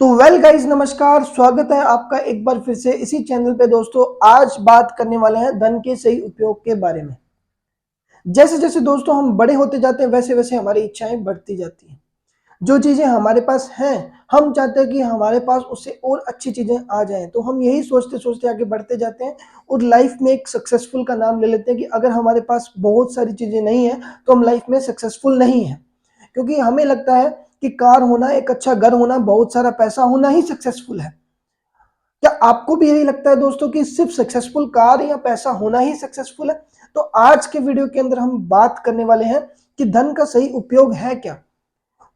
तो well guys, नमस्कार। स्वागत है आपका एक बार फिर से इसी चैनल पे। दोस्तों, आज बात करने वाले हैं धन के सही उपयोग के बारे में। जैसे जैसे दोस्तों हम बड़े होते जाते हैं, वैसे वैसे हमारी इच्छाएं बढ़ती जाती हैं। जो चीजें हमारे पास हैं, हम चाहते हैं कि हमारे पास उससे और अच्छी चीजें आ जाएं। तो हम यही सोचते सोचते आगे बढ़ते जाते हैं और लाइफ में एक सक्सेसफुल का नाम ले लेते हैं कि अगर हमारे पास बहुत सारी चीजें नहीं है तो हम लाइफ में सक्सेसफुल नहीं है। क्योंकि हमें लगता है कि कार होना, एक अच्छा घर होना, बहुत सारा पैसा होना ही सक्सेसफुल है। क्या आपको भी यही लगता है दोस्तों कि सिर्फ सक्सेसफुल कार या पैसा होना ही सक्सेसफुल है? तो आज के वीडियो के अंदर हम बात करने वाले हैं कि धन का सही उपयोग है क्या।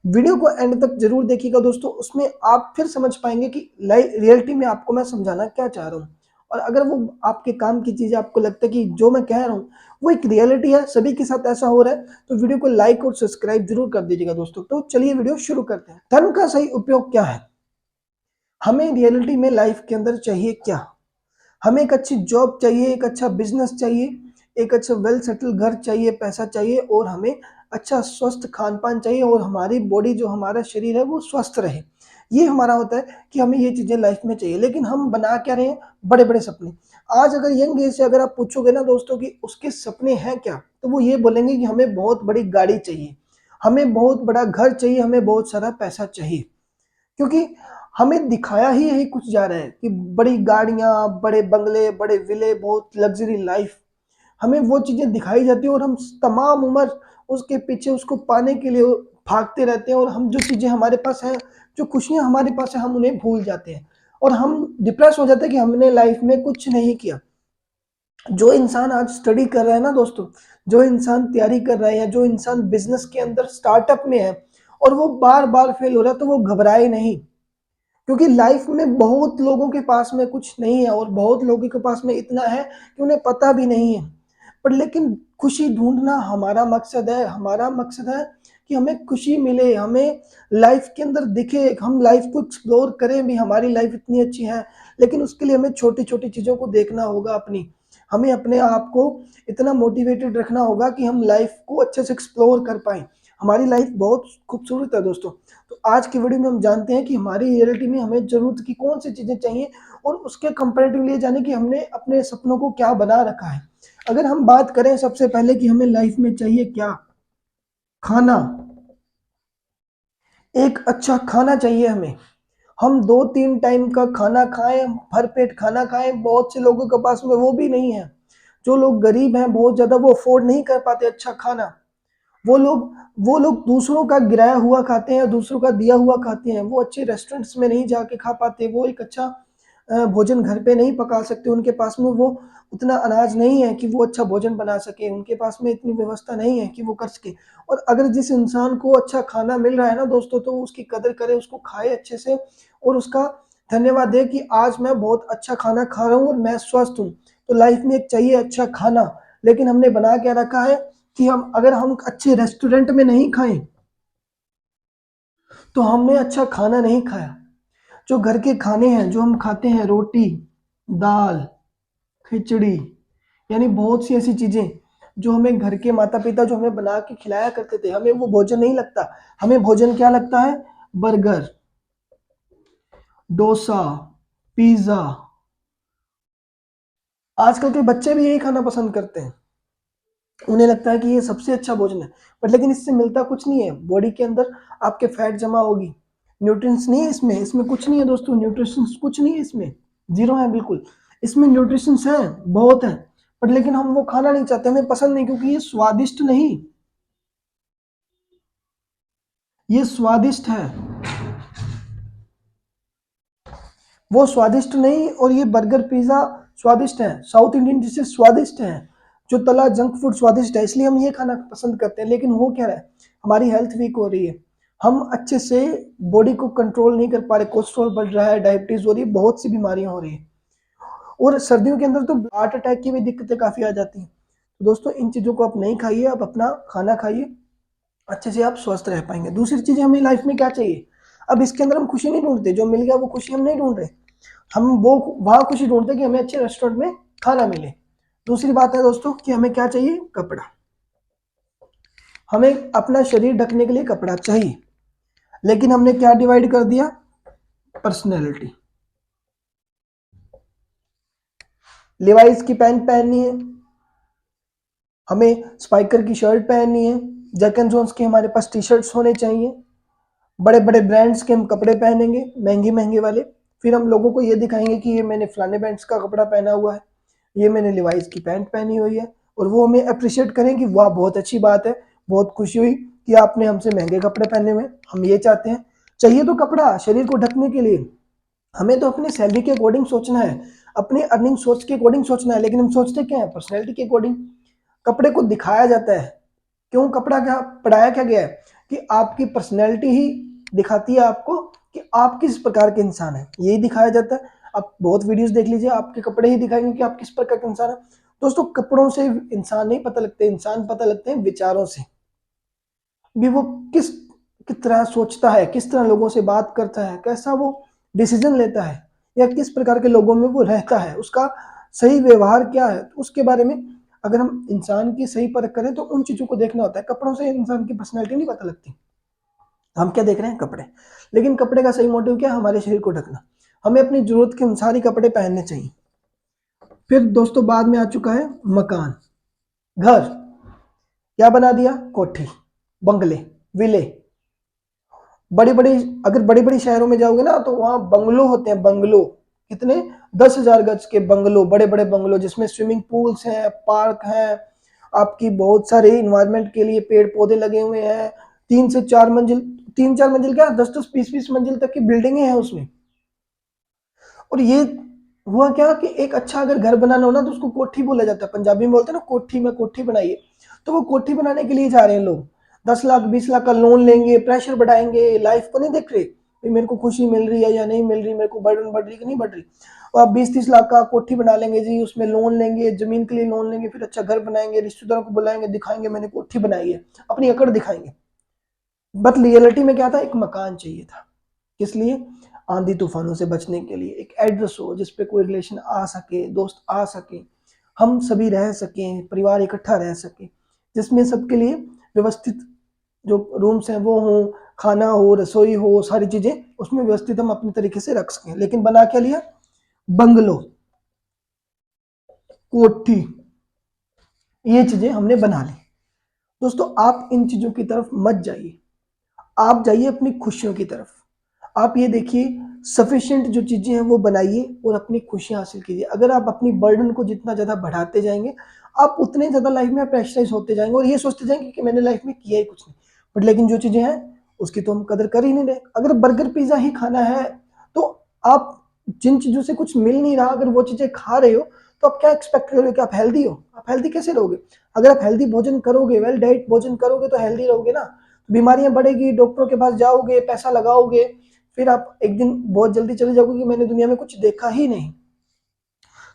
वीडियो को एंड तक जरूर देखिएगा दोस्तों, उसमें आप फिर समझ पाएंगे कि रियलिटी में आपको मैं समझाना क्या चाह रहा हूँ। और अगर वो आपके काम की चीज आपको लगता है कि जो मैं कह रहा हूँ वो एक रियलिटी है, सभी के साथ ऐसा हो रहा है, तो वीडियो को लाइक और सब्सक्राइब जरूर कर दीजिएगा दोस्तों। तो चलिए वीडियो शुरू करते हैं। धन का सही उपयोग क्या है, हमें रियलिटी में लाइफ के अंदर चाहिए क्या। हमें एक अच्छी जॉब चाहिए, एक अच्छा बिजनेस चाहिए, एक अच्छा वेल सेटल घर चाहिए, पैसा चाहिए, और हमें अच्छा स्वस्थ खान पान चाहिए, और हमारी बॉडी, जो हमारा शरीर है, वो स्वस्थ रहे। ये हमारा होता है कि हमें ये चीजें लाइफ में चाहिए। लेकिन हम बना क्या रहे हैं? बड़े बड़े सपने। आज अगर यंग एज से अगर आप पूछोगे ना दोस्तों कि उसके सपने हैं क्या, तो वो ये बोलेंगे कि हमें बहुत बड़ी गाड़ी चाहिए, हमें बहुत बड़ा घर चाहिए, हमें बहुत सारा पैसा चाहिए। क्योंकि हमें दिखाया ही यही कुछ जा रहा है कि बड़ी गाड़ियां, बड़े बंगले, बड़े विले, बहुत लग्जरी लाइफ, हमें वो चीजें दिखाई जाती है और हम तमाम उम्र उसके पीछे, उसको पाने के लिए भागते रहते हैं। और हम जो चीजें हमारे पास हैं, जो खुशियां हमारे पास है, हम उन्हें भूल जाते हैं और हम डिप्रेस हो जाते हैं कि हमने लाइफ में कुछ नहीं किया। जो इंसान आज स्टडी कर रहा है ना दोस्तों, जो इंसान तैयारी कर रहा है, या जो इंसान बिजनेस के अंदर स्टार्टअप में है और वो बार बार फेल हो रहा है, तो वो घबराए नहीं। क्योंकि लाइफ में बहुत लोगों के पास में कुछ नहीं है और बहुत लोगों के पास में इतना है कि उन्हें पता भी नहीं है। पर लेकिन खुशी ढूंढना हमारा मकसद है। हमारा मकसद है कि हमें खुशी मिले, हमें लाइफ के अंदर दिखे, हम लाइफ को एक्सप्लोर करें भी, हमारी लाइफ इतनी अच्छी है। लेकिन उसके लिए हमें छोटी छोटी चीज़ों को देखना होगा अपनी। हमें अपने आप को इतना मोटिवेटेड रखना होगा कि हम लाइफ को अच्छे से एक्सप्लोर कर पाए। हमारी लाइफ बहुत खूबसूरत है दोस्तों। तो आज की वीडियो में हम जानते हैं कि हमारी रियलिटी में हमें ज़रूरत की कौन सी चीज़ें चाहिए, और उसके कंपैरेटिवली ये जाने कि हमने अपने सपनों को क्या बना रखा है। अगर हम बात करें सबसे पहले कि हमें लाइफ में चाहिए क्या, खाना। एक अच्छा खाना चाहिए हमें। हम 2-3 टाइम का खाना खाएं, भर पेट खाना खाएं, बहुत से लोगों के पास में वो भी नहीं है। जो लोग गरीब हैं बहुत ज़्यादा, वो अफोर्ड नहीं कर पाते अच्छा खाना। वो लोग दूसरों का गिराया हुआ खाते हैं, दूसरों का दिया हुआ खाते हैं। वो अच्छे रेस्टोरेंट्स में नहीं जाके खा पाते, वो एक अच्छा भोजन घर पे नहीं पका सकते। उनके पास में वो उतना अनाज नहीं है कि वो अच्छा भोजन बना सके, उनके पास में इतनी व्यवस्था नहीं है कि वो कर सके। और अगर जिस इंसान को अच्छा खाना मिल रहा है ना दोस्तों, तो उसकी कदर करे, उसको खाए अच्छे से, और उसका धन्यवाद दे कि आज मैं बहुत अच्छा खाना खा रहा हूँ और मैं स्वस्थ हूँ। तो लाइफ में एक चाहिए अच्छा खाना। लेकिन हमने बना क्या रखा है कि हम, अगर हम अच्छे रेस्टोरेंट में नहीं खाएं तो हमने अच्छा खाना नहीं खाया। जो घर के खाने हैं जो हम खाते हैं, रोटी, दाल, खिचड़ी, यानी बहुत सी ऐसी चीजें जो हमें घर के माता पिता जो हमें बना के खिलाया करते थे, हमें वो भोजन नहीं लगता। हमें भोजन क्या लगता है? Burger, dosa, pizza. आजकल के बच्चे भी यही खाना पसंद करते हैं। उन्हें लगता है कि ये सबसे अच्छा भोजन है। बट लेकिन इससे मिलता कुछ नहीं है। बॉडी के अंदर आपके फैट जमा होगी, न्यूट्रिएंट्स नहीं है इसमें। इसमें कुछ नहीं है दोस्तों, न्यूट्रिशंस कुछ नहीं है इसमें, जीरो है बिल्कुल। इसमें न्यूट्रिशंस हैं, बहुत है, बट लेकिन हम वो खाना नहीं चाहते, हमें पसंद नहीं, क्योंकि ये स्वादिष्ट नहीं, ये स्वादिष्ट है, वो स्वादिष्ट नहीं। और ये बर्गर पिज्जा स्वादिष्ट है, साउथ इंडियन डिशेज स्वादिष्ट है, जो तला जंक फूड स्वादिष्ट है, इसलिए हम ये खाना पसंद करते हैं। लेकिन हो क्या रहा है, हमारी हेल्थ वीक हो रही है, हम अच्छे से बॉडी को कंट्रोल नहीं कर पा रहे, कोलेस्ट्रॉल बढ़ रहा है, डायबिटीज हो रही है, बहुत सी बीमारियां हो रही है। और सर्दियों के अंदर तो हार्ट अटैक की भी दिक्कतें काफी आ जाती हैं। तो दोस्तों, इन चीजों को आप नहीं खाइए, आप अपना खाना खाइए, अच्छे से आप स्वस्थ रह पाएंगे। दूसरी चीज, हमें लाइफ में क्या चाहिए? अब इसके अंदर हम खुशी नहीं ढूंढते, जो मिल गया वो खुशी हम नहीं ढूंढ रहे। हम वो वहां खुशी ढूंढते हैं कि हमें अच्छे रेस्टोरेंट में खाना मिले। दूसरी बात है दोस्तों कि हमें क्या चाहिए? कपड़ा। हमें अपना शरीर ढकने के लिए कपड़ा चाहिए। लेकिन हमने क्या डिवाइड कर दिया? पर्सनैलिटी। लिवाइस की पैंट पहननी है, हमें स्पाइकर की शर्ट पहननी है, जैक एंड जोन्स के हमारे पास टी शर्ट्स होने चाहिए, बड़े बड़े ब्रांड्स के हम कपड़े पहनेंगे, महंगे महंगे वाले। फिर हम लोगों को ये दिखाएंगे कि ये मैंने फलाने ब्रांड्स का कपड़ा पहना हुआ है, ये मैंने लिवाइस की पैंट पहनी हुई है, और वो हमें अप्रिशिएट करें कि वाह बहुत अच्छी बात है, बहुत खुशी हुई कि आपने हमसे महंगे कपड़े पहने हुए। हम ये चाहते हैं। चाहिए तो कपड़ा शरीर को ढकने के लिए, हमें तो अपनी सैलरी के अकॉर्डिंग सोचना है, अपनी अर्निंग सोच के अकॉर्डिंग सोचना है, लेकिन हम सोचते क्या है, पर्सनैलिटी के अकॉर्डिंग। कपड़े को दिखाया जाता है, क्यों कपड़ा क्या पढ़ाया क्या गया है कि आपकी पर्सनैलिटी ही दिखाती है आपको कि आप किस प्रकार के इंसान हैं, यही दिखाया जाता है। आप बहुत वीडियोस देख लीजिए, आपके कपड़े ही दिखाएंगे कि आप किस प्रकार के इंसान हैं। दोस्तों कपड़ों से इंसान नहीं पता लगते, इंसान पता लगते हैं विचारों से, भी वो किस किस तरह सोचता है, किस तरह लोगों से बात करता है, कैसा वो डिसीजन लेता है, या किस प्रकार के लोगों में वो रहता है, उसका सही व्यवहार क्या है, तो उसके बारे में अगर हम इंसान की सही परख करें तो उन चीजों को देखना होता है। कपड़ों से इंसान की पर्सनैलिटी नहीं पता लगती। हम क्या देख रहे हैं, कपड़े, लेकिन कपड़े का सही मोटिव क्या है, हमारे शरीर को ढकना। हमें अपनी जरूरत के अनुसार ही कपड़े पहनने चाहिए। फिर दोस्तों बाद में आ चुका है मकान, घर। क्या बना दिया, कोठी, बंगले, विले। बड़ी बड़ी, अगर बड़ी बड़ी शहरों में जाओगे ना तो वहां बंगलो होते हैं, बंगलो। कितने, 10,000 गज के बंगलो, बड़े बड़े बंगलो जिसमें स्विमिंग पूल्स हैं, पार्क हैं, आपकी बहुत सारे इन्वायरमेंट के लिए पेड़ पौधे लगे हुए हैं। 3 से 4 मंजिल, 3-4 मंजिल क्या, 10-10, 20-20 मंजिल तक की बिल्डिंगे हैं उसमें। और ये हुआ क्या कि एक अच्छा अगर घर बनाना हो ना तो उसको कोठी बोला जाता है, पंजाबी में बोलते हैं ना, कोठी में कोठी बनाइए। तो वो कोठी बनाने के लिए जा रहे हैं लोग, 10 लाख 20 लाख का लोन लेंगे, प्रेशर बढ़ाएंगे, लाइफ को नहीं देख रहे कि मेरे को खुशी मिल रही है या नहीं मिल रही, मेरे को बर्डन बढ़ रही कि नहीं बढ़ रही। और आप 20-30 लाख का कोठी बना लेंगे जी, उसमें लोन लेंगे, जमीन के लिए लोन लेंगे, फिर अच्छा घर बनाएंगे, रिश्तेदारों को बुलाएंगे, दिखाएंगे मैंने कोठी बनाई है, अपनी अकड़ दिखाएंगे। बट रियलिटी में क्या था, एक मकान चाहिए था। किस लिए, आंधी तूफानों से बचने के लिए। एक एड्रेस हो जिस पे कोई रिलेशन आ सके, दोस्त आ सके, हम सभी रह सकें, परिवार इकट्ठा रह सके, जिसमें सबके लिए व्यवस्थित जो रूम्स हैं वो हों, खाना हो, रसोई हो, सारी चीजें उसमें व्यवस्थित हम अपने तरीके से रख सकें। लेकिन बना क्या लिया, बंगलो, कोठी, ये चीजें हमने बना ली। दोस्तों आप इन चीजों की तरफ मत जाइए, आप जाइए अपनी खुशियों की तरफ। आप ये देखिए, सफिशिएंट जो चीजें हैं वो बनाइए और अपनी खुशियां हासिल कीजिए। अगर आप अपनी बर्डन को जितना ज्यादा बढ़ाते जाएंगे, आप उतने ज्यादा लाइफ में प्रेशराइज होते जाएंगे और ये सोचते जाएंगे कि मैंने लाइफ में किया ही कुछ नहीं। बट लेकिन जो चीजें हैं उसकी तो हम कदर कर ही नहीं रहे। अगर बर्गर पिज्जा ही खाना है तो आप जिन चीजों से कुछ मिल नहीं रहा, अगर वो चीजें खा रहे हो तो आप क्या एक्सपेक्ट करोगे कि आप हेल्दी हो? आप हेल्दी कैसे रहोगे? अगर आप हेल्दी भोजन करोगे, वेल डाइट भोजन करोगे तो हेल्दी रहोगे ना। बीमारियां बढ़ेगी, डॉक्टरों के पास जाओगे, पैसा लगाओगे, फिर आप एक दिन बहुत जल्दी चले जाओगे कि मैंने दुनिया में कुछ देखा ही नहीं।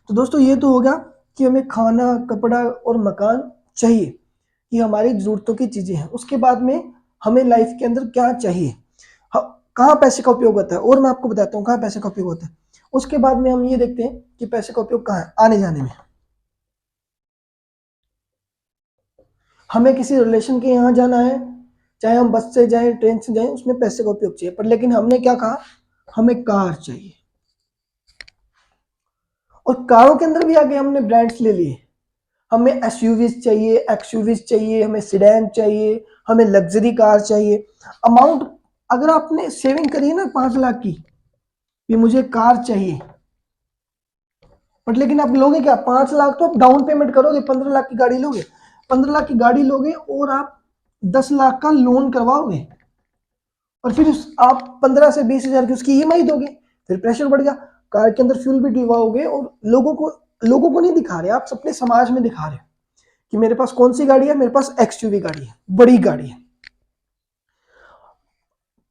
तो दोस्तों ये तो हो गया कि हमें खाना, कपड़ा और मकान चाहिए, ये हमारी जरूरतों की चीजें हैं। उसके बाद में हमें लाइफ के अंदर क्या चाहिए, कहाँ पैसे का उपयोग होता है, और मैं आपको बताता हूँ कहाँ पैसे का उपयोग होता है। उसके बाद में हम ये देखते हैं कि पैसे का उपयोग कहाँ है, आने जाने में। हमें किसी रिलेशन के यहाँ जाना है, चाहे हम बस से जाएं, ट्रेन से जाएं, उसमें पैसे का उपयोग चाहिए। पर लेकिन हमने क्या कहा, हमें कार चाहिए। और कारों के अंदर भी आगे हमने ब्रांड्स ले लिए। हमें एसयूवीज चाहिए, एक्सयूवीज चाहिए, हमें सिडैन चाहिए, हमें लग्जरी कार चाहिए। अमाउंट अगर आपने सेविंग करी है ना 5 लाख की, ये मुझे कार चाहिए, बट लेकिन आप लोगे क्या, 5 लाख तो आप डाउन पेमेंट करोगे, 15 लाख की गाड़ी लोगे, 15 लाख की गाड़ी लोगे और आप 10 लाख का लोन करवाओगे, और फिर आप 15 से 20 हजार की उसकी ईएमआई दोगे। फिर प्रेशर बढ़ गया, कार के अंदर फ्यूल भी डलवाओगे, और लोगों को नहीं दिखा रहे आप, अपने समाज में दिखा रहे हो कि मेरे पास कौन सी गाड़ी है, मेरे पास एक्सयूवी गाड़ी है, बड़ी गाड़ी है।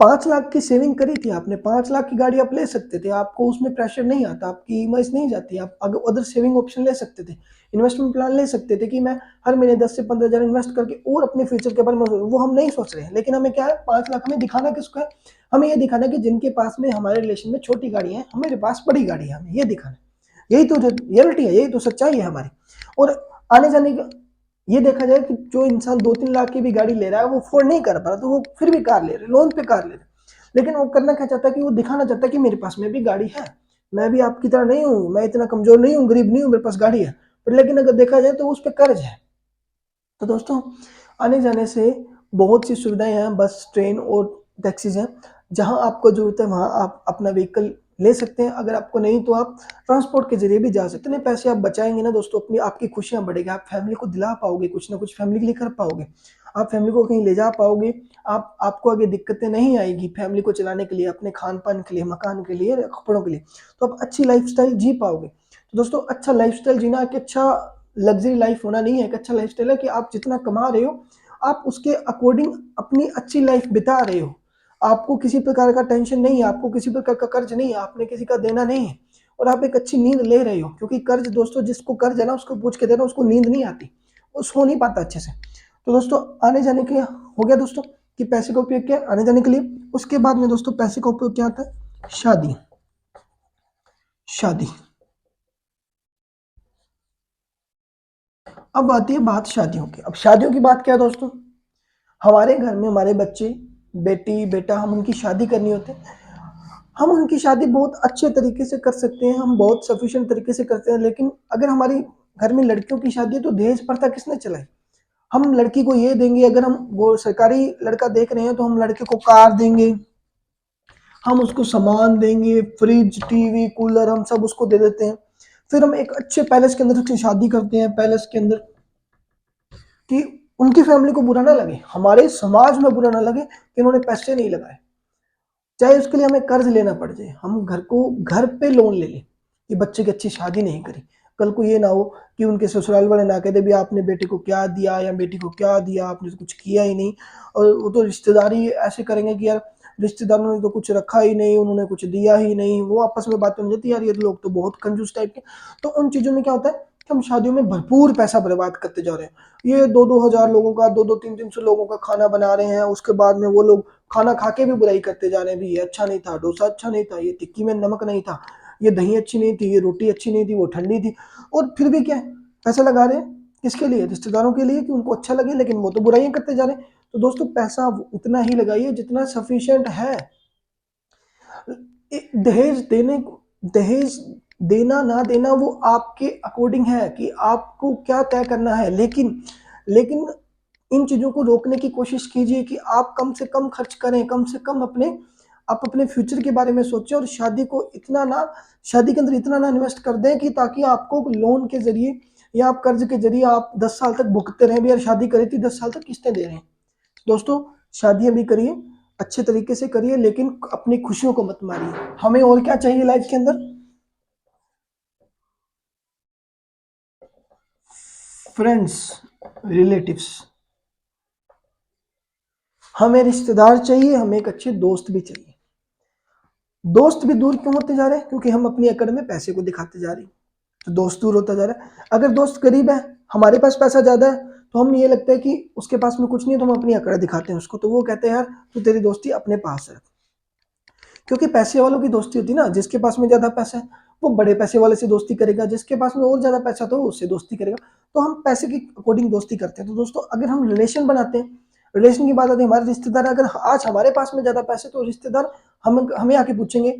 5 लाख की सेविंग करी थी आपने, 5 लाख की गाड़ी आप ले सकते थे, आपको उसमें प्रेशर नहीं आता, आपकी ईएमआई नहीं जाती, आप अगर अदर सेविंग ऑप्शन ले सकते थे, इन्वेस्टमेंट प्लान ले सकते थे कि मैं हर महीने 10 से 15 हजार इन्वेस्ट करके और अपने फ्यूचर के बारे में वो हम नहीं सोच रहे हैं। लेकिन हमें क्या है, 5 लाख हमें दिखाना किसको है, हमें ये दिखाना है कि जिनके पास में हमारे रिलेशन में छोटी गाड़ी है, हमारे पास बड़ी गाड़ी है, हमें ये दिखाना है। यही तो रियलिटी है, यही तो सच्चाई है हमारी। और आने जाने का ये देखा जाए कि जो इंसान 2-3 लाख की भी गाड़ी ले रहा है वो अफोर्ड नहीं कर पा रहा, तो वो फिर भी कार ले रहे, लोन पे कार ले रहे। लेकिन वो करना क्या चाहता है कि वो दिखाना चाहता है कि मेरे पास में भी गाड़ी है, मैं भी आपकी तरह नहीं हूँ, मैं इतना कमजोर नहीं हूँ, गरीब नहीं हूँ, मेरे पास गाड़ी है। पर लेकिन अगर देखा जाए तो उस पर कर्ज है। तो दोस्तों, आने जाने से बहुत सी सुविधाएं हैं, बस, ट्रेन और टैक्सीज हैं। जहां आपको जरूरत है वहां आप अपना व्हीकल ले सकते हैं, अगर आपको नहीं तो आप ट्रांसपोर्ट के जरिए भी जा सकते हैं। इतने पैसे आप बचाएंगे ना दोस्तों, अपनी आपकी खुशियां बढ़ेगी, आप फैमिली को दिला पाओगे, कुछ ना कुछ फैमिली के लिए कर पाओगे, आप फैमिली को कहीं ले जा पाओगे, आपको आगे दिक्कतें नहीं आएगी फैमिली को चलाने के लिए, अपने खान पान के लिए, मकान के लिए, कपड़ों के लिए। तो आप अच्छी लाइफस्टाइल जी पाओगे। तो दोस्तों, अच्छा लाइफस्टाइल जीना एक अच्छा लग्जरी लाइफ होना नहीं है, एक अच्छा लाइफस्टाइल है कि आप जितना कमा रहे हो आप उसके अकॉर्डिंग अपनी अच्छी लाइफ बिता रहे हो। आपको किसी प्रकार का टेंशन नहीं है, आपको किसी प्रकार का कर्ज नहीं है, आपने किसी का देना नहीं है, और आप एक अच्छी नींद ले रहे हो। क्योंकि कर्ज दोस्तों, जिसको कर्ज है ना उसको पूछ के देना, उसको नींद नहीं आती, वो सो नहीं पाता अच्छे से। तो दोस्तों, आने जाने के लिए हो गया दोस्तों कि पैसे का उपयोग क्या है आने जाने के लिए। उसके बाद में दोस्तों पैसे का उपयोग क्या आता है? शादी। शादी। अब आती है बात शादियों की। अब शादियों की बात क्या है दोस्तों, हमारे घर में हमारे बच्चे, बेटी बेटा, हम उनकी शादी करनी होती है। हम उनकी शादी बहुत अच्छे तरीके से कर सकते हैं, हम बहुत सफिशिएंट तरीके से करते हैं। लेकिन अगर हमारी घर में लड़कियों की शादी है तो दहेज प्रथा किसने चलाई? हम लड़की को ये देंगे, अगर हम वो सरकारी लड़का देख रहे हैं तो हम लड़के को कार देंगे, हम उसको सामान देंगे, फ्रिज, टीवी, कूलर, हम सब उसको दे देते हैं। फिर हम एक अच्छे पैलेस के अंदर उसकी शादी करते हैं, पैलेस के अंदर, कि उनकी फैमिली को बुरा ना लगे, हमारे समाज में बुरा ना लगे कि इन्होंने पैसे नहीं लगाए। चाहे उसके लिए हमें कर्ज लेना पड़ जाए, हम घर पे लोन ले लें कि बच्चे की अच्छी शादी नहीं करी। कल को ये ना हो कि उनके ससुराल वाले ना कहते भी आपने बेटे को क्या दिया या बेटी को क्या दिया, आपने तो कुछ किया ही नहीं। और वो तो रिश्तेदारी ऐसे करेंगे कि यार रिश्तेदारों ने तो कुछ रखा ही नहीं, उन्होंने कुछ दिया ही नहीं, वो आपस में बात बन जाती है, यार ये लोग तो बहुत कंजूस टाइप के। तो उन चीजों में क्या होता है कि हम शादियों में भरपूर पैसा बर्बाद करते जा रहे हैं। ये 2-2 हजार लोगों का, 2-2, 3-3 सौ लोगों का खाना बना रहे हैं, उसके बाद में वो लोग खाना खा के भी बुराई करते जा रहे हैं, भी ये अच्छा नहीं था, डोसा अच्छा नहीं था, ये टिक्की में नमक नहीं था, ये दही अच्छी नहीं थी, ये रोटी अच्छी नहीं थी, वो ठंडी थी। और फिर भी क्या है, पैसा लगा रहे हैं किसके लिए? रिश्तेदारों के लिए, कि उनको अच्छा लगे, लेकिन वो तो बुराइयां करते जा रहे हैं। तो दोस्तों, पैसा उतना ही लगाइए जितना सफिशिएंट है। दहेज देने, दहेज देना ना देना वो आपके अकॉर्डिंग है कि आपको क्या तय करना है। लेकिन लेकिन इन चीजों को रोकने की कोशिश कीजिए कि आप कम से कम खर्च करें, कम से कम आप अपने फ्यूचर के बारे में सोचें, और शादी के अंदर इतना ना इन्वेस्ट कर दें कि ताकि आपको लोन के जरिए या आप कर्ज के जरिए आप 10 साल तक भुगतते रहें भी, यार शादी करी थी 10 साल तक किस्तें दे रहे हैं। दोस्तों, शादियां भी करिए, अच्छे तरीके से करिए, लेकिन अपनी खुशियों को मत मारिए। हमें और क्या चाहिए लाइफ के अंदर? फ्रेंड्स, रिलेटिव्स, हमें रिश्तेदार चाहिए, हमें एक अच्छे दोस्त भी चाहिए। दोस्त भी दूर क्यों होते जा रहे हैं? क्योंकि हम अपनी अकड़ में पैसे को दिखाते जा रहे हैं, तो दोस्त दूर होता जा रहा है। अगर दोस्त गरीब है, हमारे पास पैसा ज्यादा है, तो हम ये लगता है कि उसके पास में कुछ नहीं है, तो हम अपनी अकड़ दिखाते हैं उसको, तो वो कहते हैं यार तू तेरी दोस्ती अपने पास है। क्योंकि पैसे वालों की दोस्ती होती है ना, जिसके पास में ज्यादा पैसा है वो बड़े पैसे वाले से दोस्ती करेगा, जिसके पास में और ज्यादा पैसा तो उससे दोस्ती करेगा। तो हम पैसे के अकॉर्डिंग दोस्ती करते हैं। तो दोस्तों, अगर हम रिलेशन बनाते हैं, रिलेशन की बात आती है, हमारे रिश्तेदार अगर आज हमारे पास में ज्यादा पैसे, तो रिश्तेदार हमें आके पूछेंगे,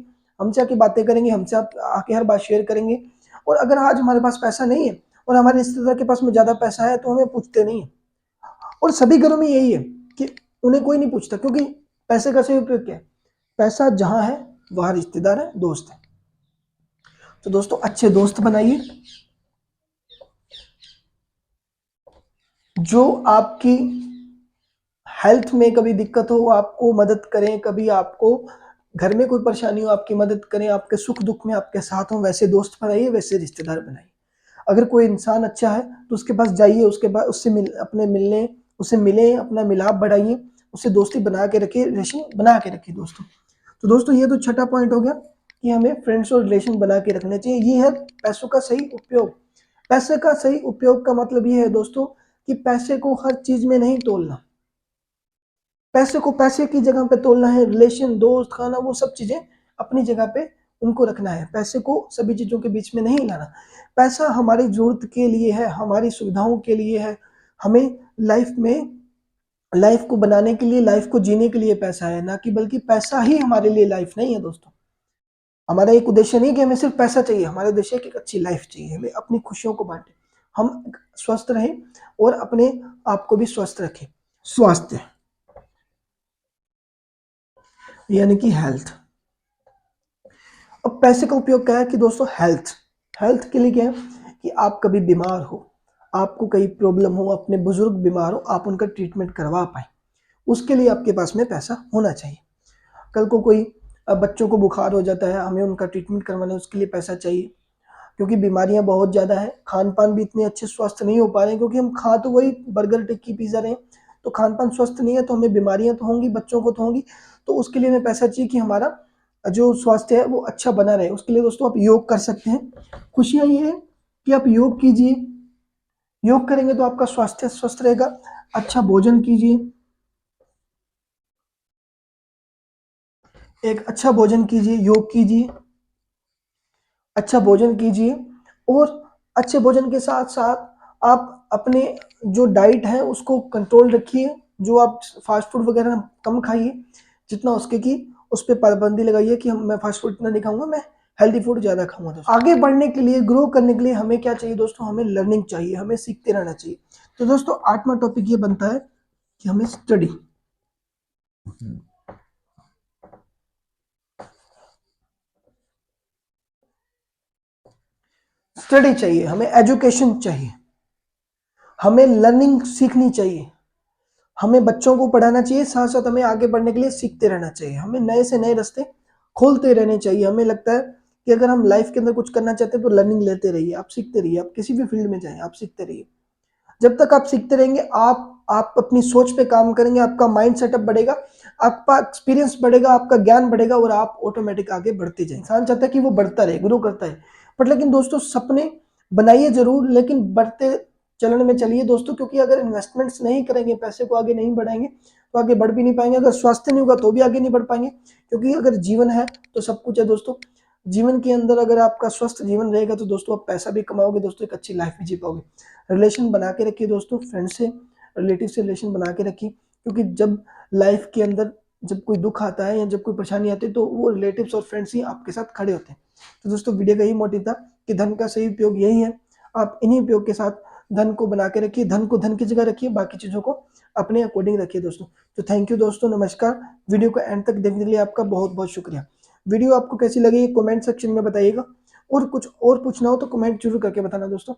हमसे आके बातें करेंगे, हमसे आके हर बात शेयर करेंगे। और अगर आज हमारे पास पैसा नहीं है और हमारे रिश्तेदार के पास में ज्यादा पैसा है, तो हमें पूछते नहीं है। और सभी घरों में यही है कि उन्हें कोई नहीं पूछता, क्योंकि पैसे का सही उपयोग क्या है? पैसा जहां है वहां रिश्तेदार है, दोस्त है। तो दोस्तों, अच्छे दोस्त बनाइए जो आपकी हेल्थ में कभी दिक्कत हो आपको मदद करें, कभी आपको घर में कोई परेशानी हो आपकी मदद करें, आपके सुख दुख में आपके साथ हो, वैसे दोस्त बनाइए, वैसे रिश्तेदार बनाइए। अगर कोई इंसान अच्छा है तो उसके पास जाइए, उसके बाद उससे अपने मिलने, उससे मिलें, अपना मिलाप बढ़ाइए, उससे दोस्ती बना के रखिए, रिलेशन बना के रखिए दोस्तों। तो दोस्तों, ये तो छठा पॉइंट हो गया कि हमें फ्रेंड्स और रिलेशन बना के रखने चाहिए। ये है पैसों का सही उपयोग। पैसे का सही उपयोग का मतलब ये है दोस्तों कि पैसे को हर चीज में नहीं तोलना, पैसे को पैसे की जगह पे तोलना है। रिलेशन, दोस्त, खाना, वो सब चीजें अपनी जगह पे उनको रखना है, पैसे को सभी चीजों के बीच में नहीं लाना। पैसा हमारी जरूरत के लिए है, हमारी सुविधाओं के लिए है, हमें लाइफ में लाइफ को बनाने के लिए, लाइफ को जीने के लिए पैसा है, ना कि बल्कि पैसा ही हमारे लिए लाइफ नहीं है दोस्तों। हमारा एक उद्देश्य नहीं कि हमें सिर्फ पैसा चाहिए, हमारा उद्देश्य है कि एक अच्छी लाइफ चाहिए, हमें अपनी खुशियों को बांटे, हम स्वस्थ रहें और अपने आप को भी स्वस्थ रखें। स्वास्थ्य यानी कि हेल्थ। अब पैसे का उपयोग क्या है कि दोस्तों हेल्थ, हेल्थ के लिए क्या है कि आप कभी बीमार हो, आपको कहीं प्रॉब्लम हो, अपने बुजुर्ग बीमार हो, आप उनका ट्रीटमेंट करवा पाए, उसके लिए आपके पास में पैसा होना चाहिए। कल को कोई बच्चों को बुखार हो जाता है, हमें उनका ट्रीटमेंट करवाना है, उसके लिए पैसा चाहिए, क्योंकि बीमारियां बहुत ज़्यादा है, खान पान भी इतने अच्छे स्वस्थ नहीं हो पा रहे हैं, क्योंकि हम खा तो वही बर्गर टिक्की पिज़्ज़ा रहे हैं, तो खान पान स्वस्थ नहीं है, तो हमें बीमारियां तो होंगी, बच्चों को तो होंगी, तो उसके लिए हमें पैसा चाहिए कि हमारा जो स्वास्थ्य है वो अच्छा बना रहे। उसके लिए दोस्तों आप योग कर सकते हैं। खुशियाँ ये है कि आप योग कीजिए, योग करेंगे तो आपका स्वास्थ्य स्वस्थ रहेगा। अच्छा भोजन कीजिए, एक अच्छा भोजन कीजिए, योग कीजिए, अच्छा भोजन कीजिए, और अच्छे भोजन के साथ साथ आप अपने जो डाइट है उसको कंट्रोल रखिए, जो आप फास्ट फूड वगैरह कम खाइए, जितना उसके की उस पर पाबंदी लगाइए कि मैं फास्ट फूड इतना नहीं खाऊंगा, मैं हेल्दी फूड ज़्यादा खाऊंगा। दोस्तों आगे बढ़ने के लिए, ग्रो करने के लिए हमें क्या चाहिए दोस्तों, हमें लर्निंग चाहिए, हमें सीखते रहना चाहिए। तो दोस्तों 8वां टॉपिक ये बनता है कि हमें स्टडी, स्टडी चाहिए, हमें एजुकेशन चाहिए, हमें लर्निंग सीखनी चाहिए, हमें बच्चों को पढ़ाना चाहिए, साथ साथ हमें आगे बढ़ने के लिए सीखते रहना चाहिए, हमें नए से नए रास्ते खोलते रहने चाहिए। हमें लगता है कि अगर हम लाइफ के अंदर कुछ करना चाहते हैं तो लर्निंग लेते रहिए, आप सीखते रहिए, आप किसी भी फील्ड में जाएं आप सीखते रहिए। जब तक आप सीखते रहेंगे, आप अपनी सोच पे काम करेंगे, आपका माइंड सेटअप बढ़ेगा, आपका एक्सपीरियंस बढ़ेगा, आपका ज्ञान बढ़ेगा, और आप ऑटोमेटिक आगे बढ़ते जाएंगे। इंसान चाहता है कि वो बढ़ता रहे, ग्रो करता है, बट लेकिन दोस्तों सपने बनाइए जरूर, लेकिन बढ़ते चलन में चलिए दोस्तों, क्योंकि अगर इन्वेस्टमेंट्स नहीं करेंगे, पैसे को आगे नहीं बढ़ाएंगे तो आगे बढ़ भी नहीं पाएंगे। अगर स्वास्थ्य नहीं होगा तो भी आगे नहीं बढ़ पाएंगे, क्योंकि अगर जीवन है तो सब कुछ है दोस्तों। जीवन के अंदर अगर आपका स्वस्थ जीवन रहेगा तो दोस्तों आप पैसा भी कमाओगे दोस्तों, एक अच्छी लाइफ भी जी पाओगे। रिलेशन बना के रखिए दोस्तों, फ्रेंड से, रिलेटिव से रिलेशन बना के रखिए, क्योंकि जब लाइफ के अंदर जब कोई दुख आता है या जब कोई परेशानी आती है तो वो रिलेटिव्स और फ्रेंड्स ही आपके साथ खड़े होते हैं। तो दोस्तों वीडियो का यही मोटिव था कि धन का सही उपयोग यही है, आप इन्हीं उपयोग के साथ धन को बना के रखिए, धन को धन की जगह रखिए, बाकी चीज़ों को अपने अकॉर्डिंग रखिए दोस्तों। तो थैंक यू दोस्तों, नमस्कार। वीडियो को एंड तक देखने के लिए आपका बहुत बहुत शुक्रिया। वीडियो आपको कैसी लगी कमेंट सेक्शन में बताइएगा, और कुछ और पूछना हो तो कमेंट जरूर करके बताना दोस्तों।